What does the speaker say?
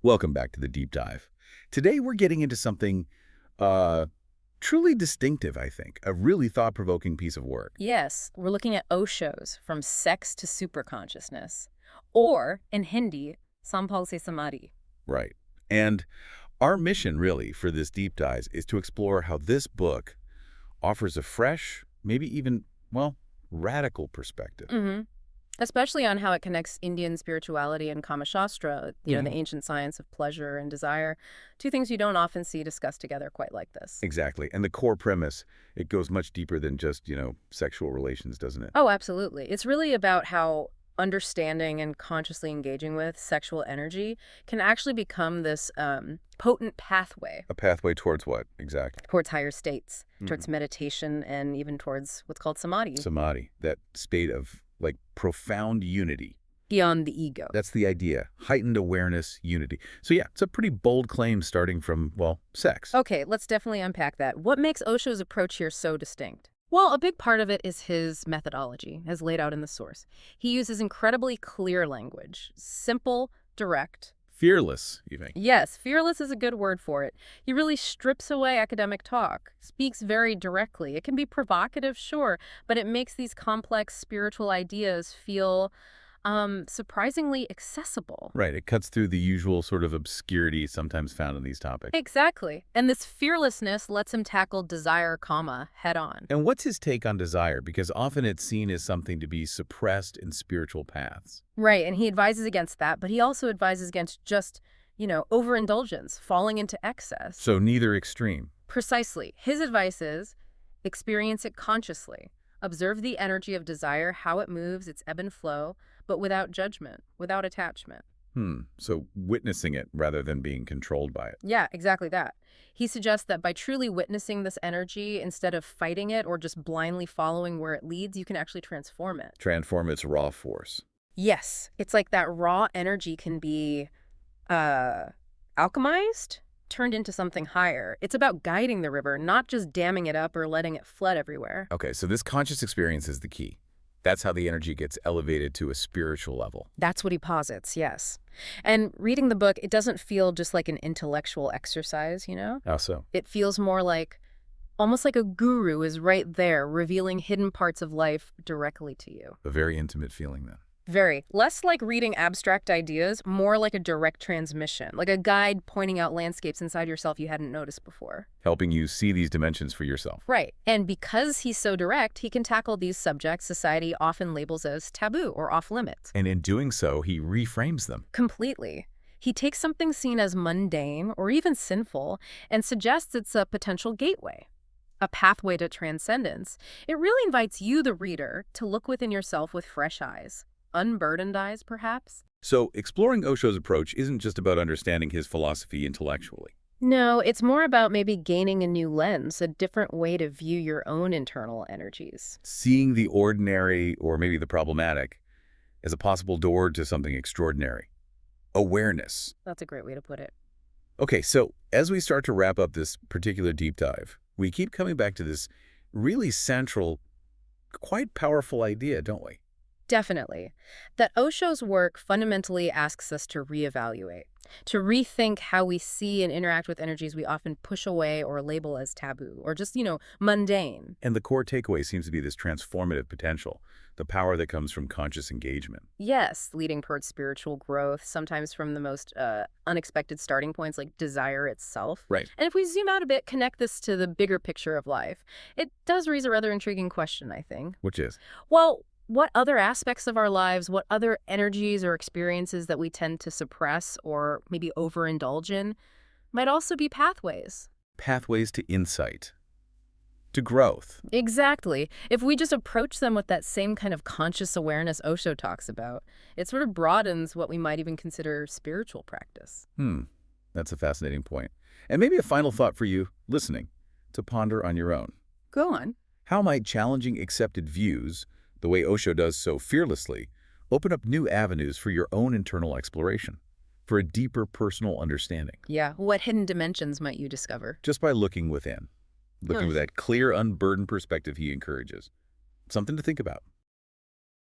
Welcome back to the deep dive. Today we're getting into something uh, truly distinctive, I think, a really thought-provoking piece of work. Yes, we're looking at Osho's From Sex to Superconsciousness, or in Hindi, Sambhog Se Samadhi. Right. And our mission, really, for this deep dive is to explore how this book offers a fresh, maybe even, well, radical perspective. hmm Especially on how it connects Indian spirituality and Kama Shastra, the ancient science of pleasure and desire, two things you don't often see discussed together quite like this. Exactly. And the core premise, it goes much deeper than just, sexual relations, doesn't it? Oh, absolutely. It's really about how understanding and consciously engaging with sexual energy can actually become this potent pathway A pathway towards what, exactly? towards higher states, towards meditation, and even towards what's called samadhi, Samadhi, that state of, profound unity. beyond the ego. That's the idea. Heightened awareness, unity. So yeah, it's a pretty bold claim starting from, well, sex. Okay, let's definitely unpack that. What makes Osho's approach here so distinct? Well, a big part of it is his methodology, as laid out in the source. He uses incredibly clear language, simple, direct. Fearless, you think? Yes, fearless is a good word for it. He really strips away academic talk, speaks very directly. It can be provocative, sure, but it makes these complex spiritual ideas feel surprisingly accessible. Right, it cuts through the usual sort of obscurity sometimes found in these topics. Exactly. And this fearlessness lets him tackle desire, head on. And what's his take on desire? Because often it's seen as something to be suppressed in spiritual paths. Right, and he advises against that, but he also advises against just, overindulgence, falling into excess. So neither extreme. Precisely. His advice is experience it consciously. Observe the energy of desire, how it moves, its ebb and flow, but without judgment, without attachment. So witnessing it rather than being controlled by it. Yeah, exactly that. He suggests that by truly witnessing this energy, instead of fighting it or just blindly following where it leads, you can actually transform it. Transform its raw force. Yes, it's like that raw energy can be alchemized, turned into something higher. It's about guiding the river, not just damming it up or letting it flood everywhere. Okay, so this conscious experience is the key. That's how the energy gets elevated to a spiritual level. That's what he posits, yes. And reading the book, it doesn't feel just like an intellectual exercise, How so? It feels more like, almost like a guru is right there, revealing hidden parts of life directly to you. A very intimate feeling then. Very. Less like reading abstract ideas, more like a direct transmission, like a guide pointing out landscapes inside yourself you hadn't noticed before. Helping you see these dimensions for yourself. Right. And because he's so direct, he can tackle these subjects society often labels as taboo or off limits. And in doing so, he reframes them. Completely. He takes something seen as mundane or even sinful and suggests it's a potential gateway, a pathway to transcendence. It really invites you, the reader, to look within yourself with fresh eyes. Unburdened eyes, perhaps? So exploring Osho's approach isn't just about understanding his philosophy intellectually. No, it's more about maybe gaining a new lens, a different way to view your own internal energies. Seeing the ordinary, or maybe the problematic, as a possible door to something extraordinary. Awareness. That's a great way to put it. Okay, so as we start to wrap up this particular deep dive, we keep coming back to this really central, quite powerful idea, don't we? Definitely. That Osho's work fundamentally asks us to reevaluate, to rethink how we see and interact with energies we often push away or label as taboo, or just, mundane. And the core takeaway seems to be this transformative potential, the power that comes from conscious engagement. Yes, leading towards spiritual growth, sometimes from the most unexpected starting points like desire itself. Right. And if we zoom out a bit, connect this to the bigger picture of life, it does raise a rather intriguing question, I think. Which is? Well, what other aspects of our lives, what other energies or experiences that we tend to suppress or maybe overindulge in might also be pathways? Pathways to insight, to growth. Exactly. If we just approach them with that same kind of conscious awareness Osho talks about, it sort of broadens what we might even consider spiritual practice. That's a fascinating point. And maybe a final thought for you, listening, to ponder on your own. Go on. How might challenging accepted views, the way Osho does so fearlessly, open up new avenues for your own internal exploration, for a deeper personal understanding? Yeah. What hidden dimensions might you discover? Just by looking within, looking with that clear, unburdened perspective he encourages. Something to think about.